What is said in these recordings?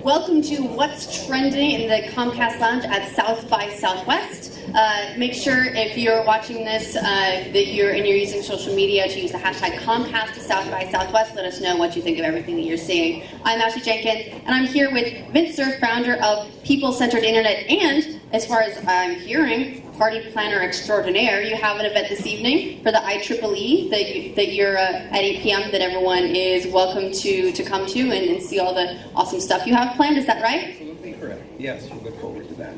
welcome to What's Trending in the Comcast Lounge at South by Southwest. Make sure if you're watching this and you're using social media to use the hashtag Comcast South by Southwest. Let us know what you think of everything that you're seeing. I'm Ashley Jenkins, and I'm here with Vint, Cerf, founder of People-Centered Internet, and as far as I'm hearing, party planner extraordinaire. You have an event this evening for the IEEE that you're at 8 p.m. that everyone is welcome to come to and see all the awesome stuff you have planned. Is that right? Absolutely correct. Yes, we look forward to that.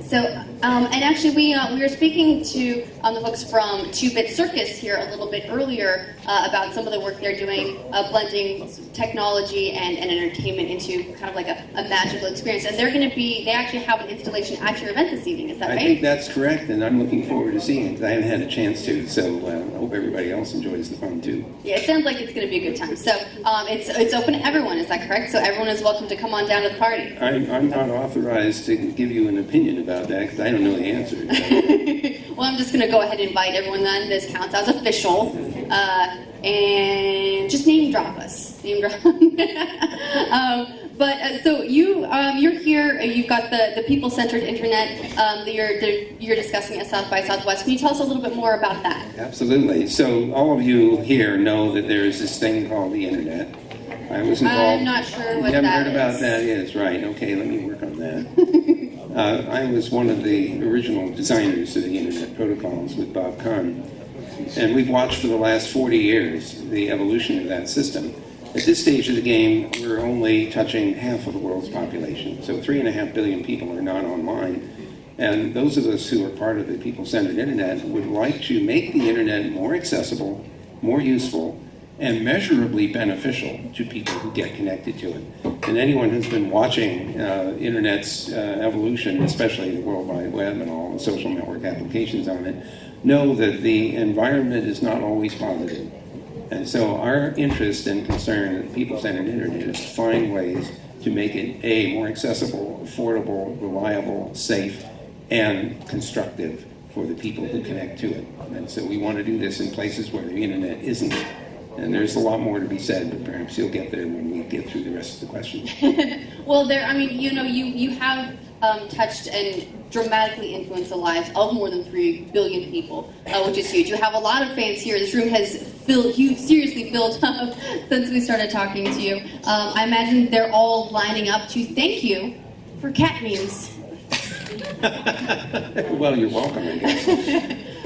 So, and actually we were speaking to the folks from 2-Bit Circus here a little bit earlier about some of the work they're doing, blending technology and entertainment into kind of like a magical experience. And they actually have an installation at your event this evening, is that right? I think that's correct, and I'm looking forward to seeing it because I haven't had a chance to, so I hope everybody else enjoys the fun too. Yeah, it sounds like it's going to be a good time. So it's open to everyone, is that correct? So everyone is welcome to come on down to the party. I'm not authorized to give you an opinion about that because I don't know the answer. Well, I'm just going to go ahead and invite everyone then. This counts as official. And just name drop us. Name drop. So you're here. You've got the people-centered internet that you're discussing at South by Southwest. Can you tell us a little bit more about that? Absolutely. So all of you here know that there's this thing called the internet. I was involved. I'm not sure what that is. You haven't heard about that? Yes, right. Okay, let me work on that. I was one of the original designers of the internet protocols with Bob Kahn. And we've watched for the last 40 years the evolution of that system. At this stage of the game, we're only touching half of the world's population. So 3.5 billion people are not online. And those of us who are part of the people-centered internet would like to make the internet more accessible, more useful, and measurably beneficial to people who get connected to it. And anyone who's been watching internet's evolution, especially the World Wide Web and all the social network applications on it, know that the environment is not always positive. And so our interest and concern in people-centered internet is to find ways to make it, A, more accessible, affordable, reliable, safe, and constructive for the people who connect to it. And so we want to do this in places where the internet isn't. And there's a lot more to be said, but perhaps you'll get there when we get through the rest of the questions. Well, you have touched and dramatically influenced the lives of more than 3 billion people, which is huge. You have a lot of fans here. This room has seriously filled up since we started talking to you. I imagine they're all lining up to thank you for cat memes. Well, you're welcome, I guess.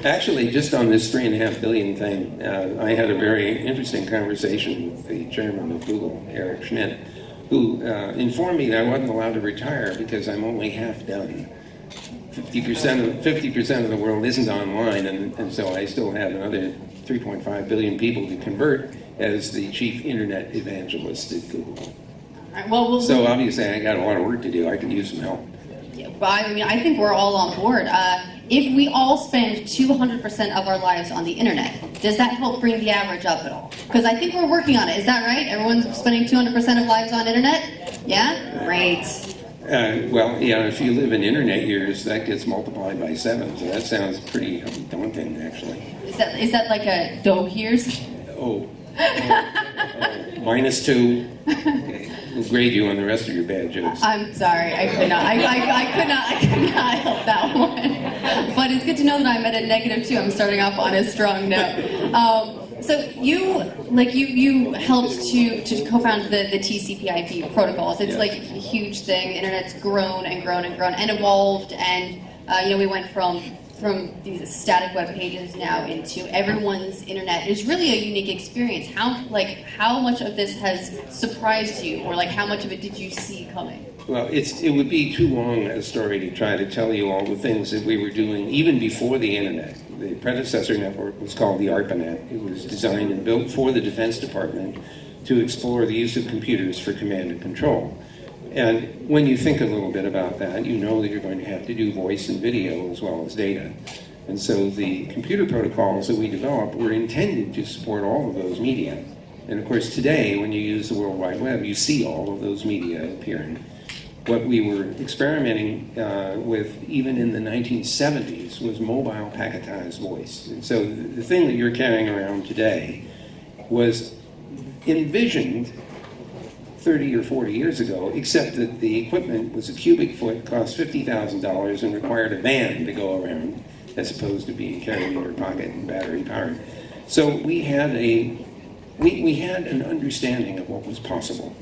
Actually, just on this 3.5 billion thing, I had a very interesting conversation with the chairman of Google, Eric Schmidt, who informed me that I wasn't allowed to retire because I'm only half done. 50% of the world isn't online, and so I still have another 3.5 billion people to convert as the chief internet evangelist at Google. Right, well, so obviously I got a lot of work to do. I could use some help. Yeah, I think we're all on board. If we all spend 200% of our lives on the internet, does that help bring the average up at all? Because I think we're working on it. Is that right? Everyone's spending 200% of lives on internet? Yeah? Great. Well, yeah, if you live in internet years, that gets multiplied by 7, so that sounds pretty daunting, actually. Is that like a dog years? Oh. -2. Okay. We'll grade you on the rest of your bad jokes. I'm sorry, I could not help that one. But it's good to know that I'm at a -2. I'm starting off on a strong note. So you helped to co-found the TCP/IP protocols. It's like a huge thing. The internet's grown and grown and grown and evolved, and we went from these static web pages now into everyone's internet. It's really a unique experience. How much of this has surprised you, or how much of it did you see coming? Well, it would be too long a story to try to tell you all the things that we were doing even before the internet. The predecessor network was called the ARPANET. It was designed and built for the Defense Department to explore the use of computers for command and control. And when you think a little bit about that, you know that you're going to have to do voice and video as well as data. And so the computer protocols that we developed were intended to support all of those media. And of course today, when you use the World Wide Web, you see all of those media appearing. What we were experimenting with even in the 1970s was mobile packetized voice. And so the thing that you're carrying around today was envisioned 30 or 40 years ago, except that the equipment was a cubic foot, cost $50,000, and required a van to go around, as opposed to being carried in your pocket and battery powered. So we had an understanding of what was possible,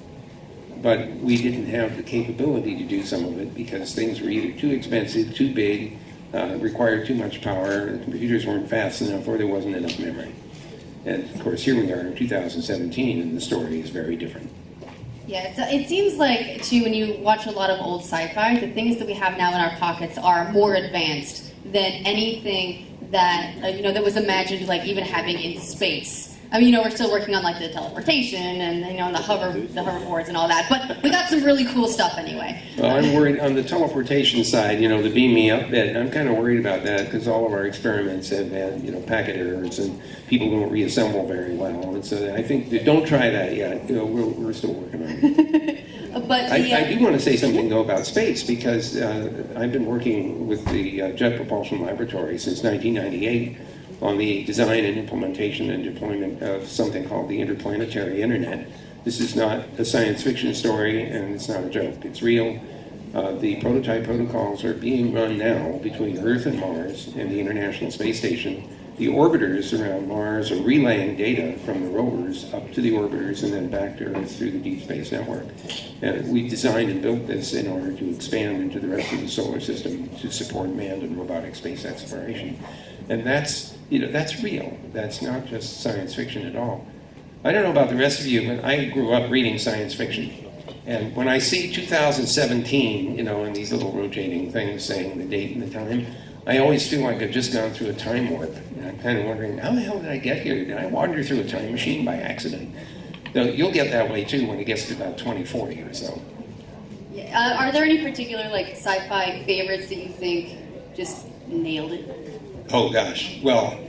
but we didn't have the capability to do some of it because things were either too expensive, too big, required too much power, the computers weren't fast enough, or there wasn't enough memory. And of course, here we are in 2017, and the story is very different. Yeah, it seems like, too, when you watch a lot of old sci-fi, the things that we have now in our pockets are more advanced than anything that, that was imagined, like, even having in space. I mean, we're still working on, like, the teleportation and, the hoverboards and all that, but we got some really cool stuff anyway. Well, I'm worried on the teleportation side, the beam me up bit. I'm kind of worried about that because all of our experiments have had, packet errors and people don't reassemble very well. And so I think, don't try that yet. We're still working on it. But I do want to say something, though, about space because I've been working with the Jet Propulsion Laboratory since 1998 on the design and implementation and deployment of something called the interplanetary internet. This is not a science fiction story, and it's not a joke. It's real. The prototype protocols are being run now between Earth and Mars and the International Space Station. The orbiters around Mars are relaying data from the rovers up to the orbiters and then back to Earth through the Deep Space Network. And we designed and built this in order to expand into the rest of the solar system to support manned and robotic space exploration. And that's real. That's not just science fiction at all. I don't know about the rest of you, but I grew up reading science fiction. And when I see 2017, and these little rotating things saying the date and the time, I always feel like I've just gone through a time warp. And I'm kind of wondering, how the hell did I get here? Did I wander through a time machine by accident? Now, you'll get that way, too, when it gets to about 2040 or so. Yeah. Are there any particular, sci-fi favorites that you think just nailed it? Oh, gosh. Well,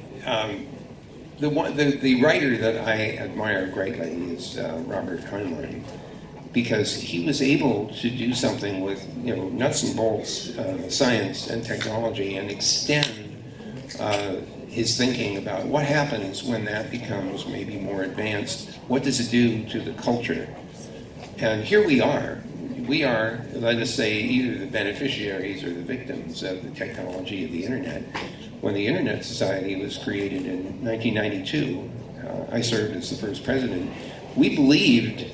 the writer that I admire greatly is Robert Heinlein, because he was able to do something with nuts and bolts science and technology and extend his thinking about what happens when that becomes maybe more advanced. What does it do to the culture? And here we are. We are, let us say, either the beneficiaries or the victims of the technology of the internet. When the Internet Society was created in 1992, I served as the first president. We believed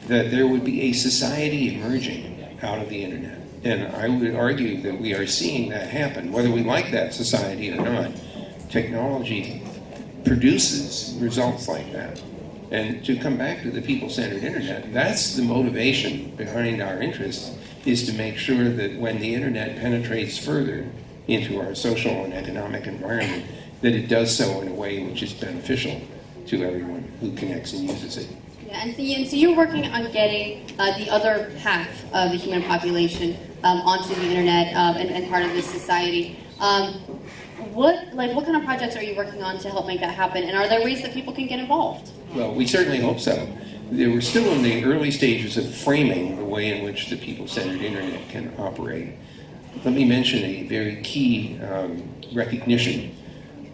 that there would be a society emerging out of the internet. And I would argue that we are seeing that happen. Whether we like that society or not, technology produces results like that. And to come back to the people-centered internet, that's the motivation behind our interest, is to make sure that when the internet penetrates further into our social and economic environment, that it does so in a way which is beneficial to everyone who connects and uses it. Yeah, and so you're working on getting the other half of the human population onto the internet and part of this society. What kind of projects are you working on to help make that happen? And are there ways that people can get involved? Well, we certainly hope so. We're still in the early stages of framing the way in which the people-centered internet can operate. Let me mention a very key recognition.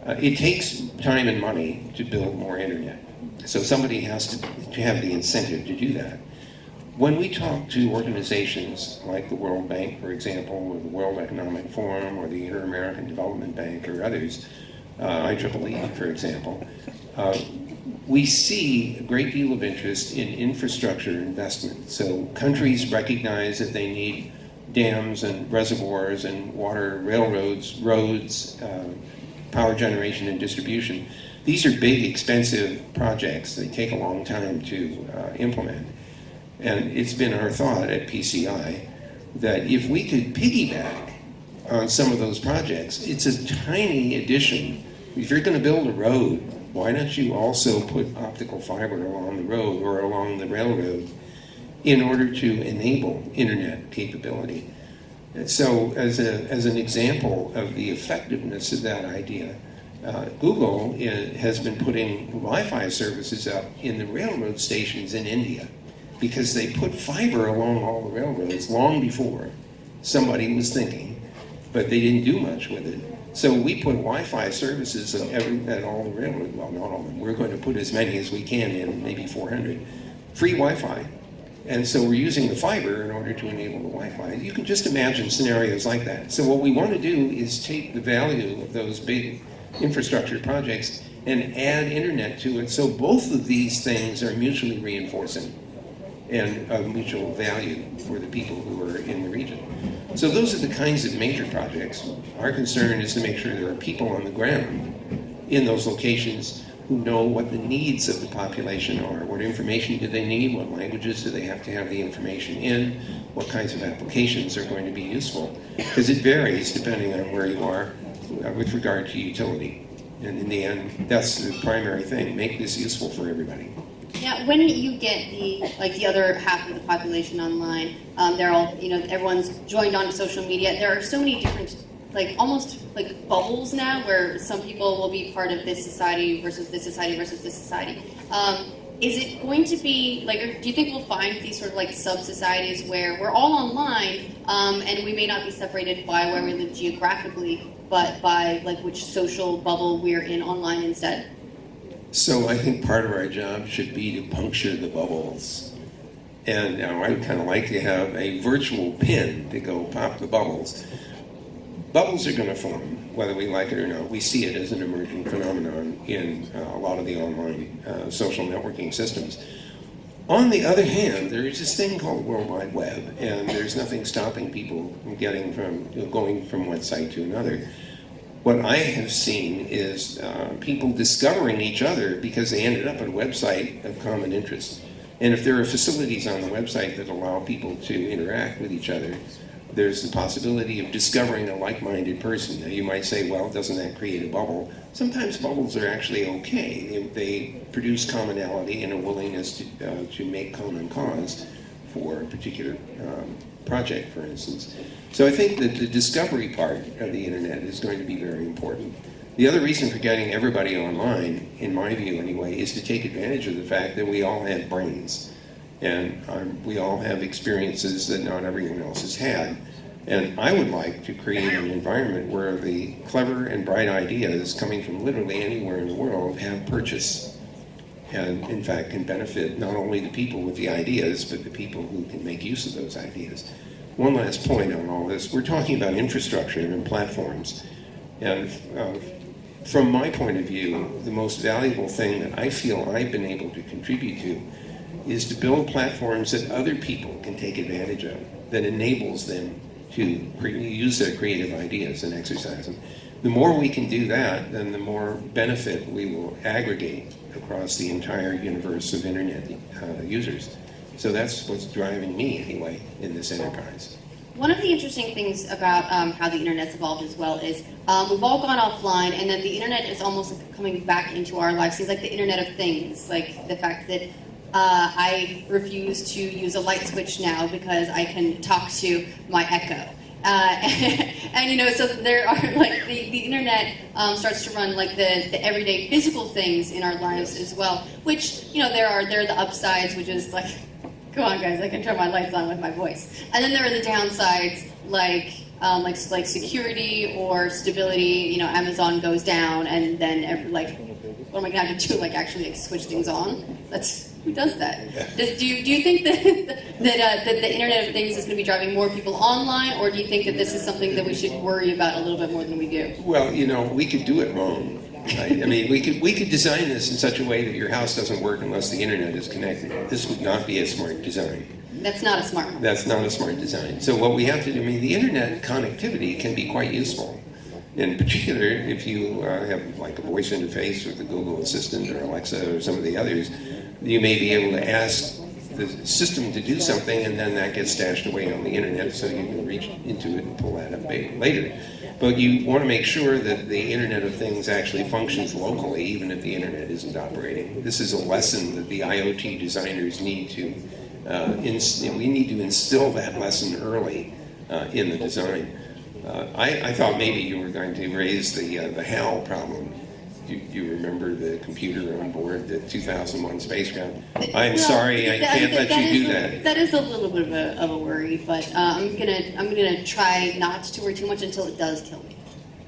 It takes time and money to build more internet. So somebody has to have the incentive to do that. When we talk to organizations like the World Bank, for example, or the World Economic Forum, or the Inter-American Development Bank, or others, IEEE, for example, we see a great deal of interest in infrastructure investment. So countries recognize that they need dams and reservoirs and water, railroads, roads, power generation and distribution. These are big, expensive projects. They take a long time to implement. And it's been our thought at PCI that if we could piggyback on some of those projects, it's a tiny addition. If you're going to build a road, why don't you also put optical fiber along the road or along the railroad in order to enable internet capability? And so as an example of the effectiveness of that idea, Google has been putting Wi-Fi services up in the railroad stations in India because they put fiber along all the railroads long before somebody was thinking, but they didn't do much with it. So we put Wi-Fi services at all the railroads, well, not all of them. We're going to put as many as we can in, maybe 400. Free Wi-Fi. And so we're using the fiber in order to enable the Wi-Fi. You can just imagine scenarios like that. So what we want to do is take the value of those big infrastructure projects and add internet to it, so both of these things are mutually reinforcing and of mutual value for the people who are in the region. So those are the kinds of major projects. Our concern is to make sure there are people on the ground in those locations who know what the needs of the population are. What information do they need? What languages do they have to have the information in? What kinds of applications are going to be useful? Because it varies depending on where you are with regard to utility. And in the end, that's the primary thing. Make this useful for everybody. Yeah, when you get the other half of the population online, they're all, everyone's joined onto social media. There are so many different, almost like bubbles now, where some people will be part of this society versus this society versus this society. Is it going to be or do you think we'll find these sort of sub-societies where we're all online, and we may not be separated by where we live geographically, but by which social bubble we're in online instead? So I think part of our job should be to puncture the bubbles. And I'd kind of like to have a virtual pin to go pop the bubbles. Bubbles are going to form, whether we like it or not. We see it as an emerging phenomenon in a lot of the online social networking systems. On the other hand, there is this thing called the World Wide Web, and there's nothing stopping people from going from one site to another. What I have seen is people discovering each other because they ended up at a website of common interest. And if there are facilities on the website that allow people to interact with each other, there's the possibility of discovering a like-minded person. Now you might say, well, doesn't that create a bubble? Sometimes bubbles are actually okay. They produce commonality and a willingness to make common cause for a particular project, for instance. So I think that the discovery part of the internet is going to be very important. The other reason for getting everybody online, in my view anyway, is to take advantage of the fact that we all have brains. And we all have experiences that not everyone else has had. And I would like to create an environment where the clever and bright ideas coming from literally anywhere in the world have purchase. And in fact can benefit not only the people with the ideas, but the people who can make use of those ideas. One last point on all this. We're talking about infrastructure and platforms. And from my point of view, the most valuable thing that I feel I've been able to contribute to is to build platforms that other people can take advantage of, that enables them to use their creative ideas and exercise them. The more we can do that, then the more benefit we will aggregate across the entire universe of internet users. So that's what's driving me, anyway, in this enterprise. One of the interesting things about how the internet's evolved as well is we've all gone offline, and then the internet is almost coming back into our lives. It's like the Internet of Things, like the fact that I refuse to use a light switch now because I can talk to my Echo. And so there are the internet starts to run the everyday physical things in our lives as well, which there are the upsides, which is come on guys, I can turn my lights on with my voice. And then there are the downsides like security or stability. Amazon goes down, and then what am I gonna have to do? Actually switch things on? Who does that? Do you think that the Internet of Things is going to be driving more people online, or do you think that this is something that we should worry about a little bit more than we do? Well, we could do it wrong. Right? I mean, we could design this in such a way that your house doesn't work unless the internet is connected. This would not be a smart design. That's not a smart one. That's not a smart design. So what we have to do, the internet connectivity can be quite useful. In particular, if you have a voice interface with the Google Assistant or Alexa or some of the others, you may be able to ask the system to do something, and then that gets stashed away on the internet, so you can reach into it and pull that up later. But you want to make sure that the Internet of Things actually functions locally, even if the internet isn't operating. This is a lesson that the IoT designers need to we need to instill that lesson early in the design. I thought maybe you were going to raise the HAL problem. Do you remember the computer on board the 2001 spacecraft? I'm sorry, I can't let you do that. That is a little bit of a worry, but I'm gonna try not to worry too much until it does kill me.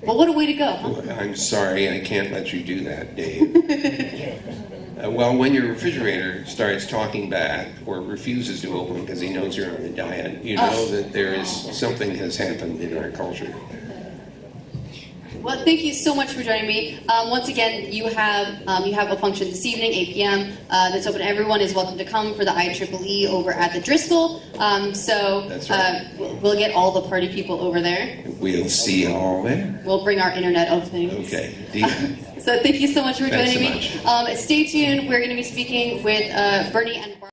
Well, what a way to go, huh? I'm sorry, I can't let you do that, Dave. Well, when your refrigerator starts talking back or refuses to open because he knows you're on a diet, you know that there is something has happened in our culture. Well, thank you so much for joining me. Once again, you have a function this evening, 8 p.m. That's open. Everyone is welcome to come for the IEEE over at the Driscoll. That's right. We'll get all the party people over there. We'll see you all there. We'll bring our Internet of Things. Okay. So thank you so much for Thanks joining so me. much. Stay tuned. We're going to be speaking with Bernie and Barbara.